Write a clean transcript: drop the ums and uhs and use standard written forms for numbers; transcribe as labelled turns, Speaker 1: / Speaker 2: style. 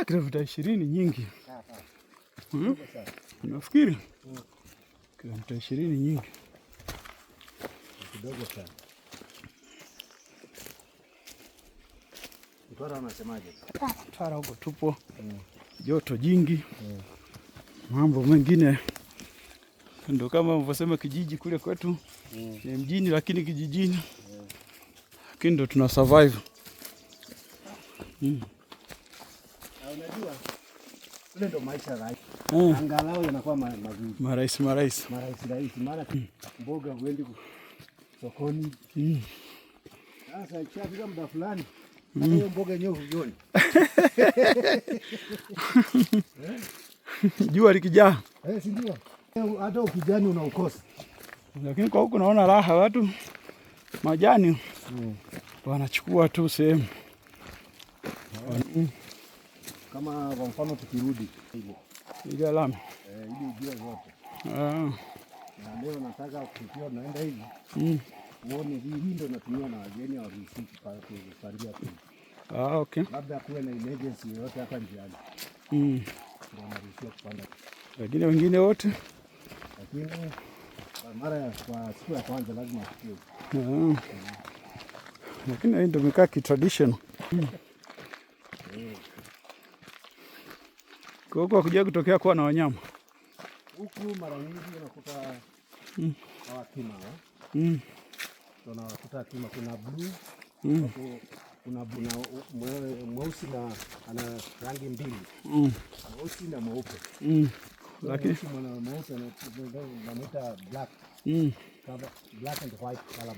Speaker 1: Kilomita 20 nyingi. Nafikiri kilomita 20 nyingi
Speaker 2: kidogo sana. Mtwara unasemaje?
Speaker 1: Mtwara huko tupo joto jingi. Mambo mengine ndio kama mvosema kijiji kule kwetu ni mjini lakini kijijini lakini ndio tuna survive.
Speaker 2: Unajua ule ndo maisha rahisi. Angalau yanakuwa mazuri.
Speaker 1: Marais.
Speaker 2: Maana mboga huendi sokoni. Sasa ikifika muda fulani hiyo mboga yenyewe hujioni.
Speaker 1: Jua likijaa.
Speaker 2: Si ndio? Hata ukijani unaukosa.
Speaker 1: Lakini kwa huku naona raha watu majani wanachukua tu sehemu.
Speaker 2: Kama kwa mfano tukirudi
Speaker 1: ile alama.
Speaker 2: Ili ujue zote. Na leo nataka kufikia naenda hivi. Uone hii ndio natumia na wageni wa risiki kwa kupandia tu.
Speaker 1: Okay.
Speaker 2: Labda kuwe na emergency yote hapa njiani. Ndio kupanda.
Speaker 1: Lakini wengine wote
Speaker 2: lakini kwa siku ya kwanza lazima afikie.
Speaker 1: Lakini ndio imekaa ki-traditional. Kwa huko kuja kutokea kuwa na wanyama.
Speaker 2: Huku mara nyingi unakuta hawatima. Tunakuta hatima kuna blue, kuna mweusi na ana rangi mbili. Mweusi na mweupe. Lakini mweupe anaita black. Black and white color.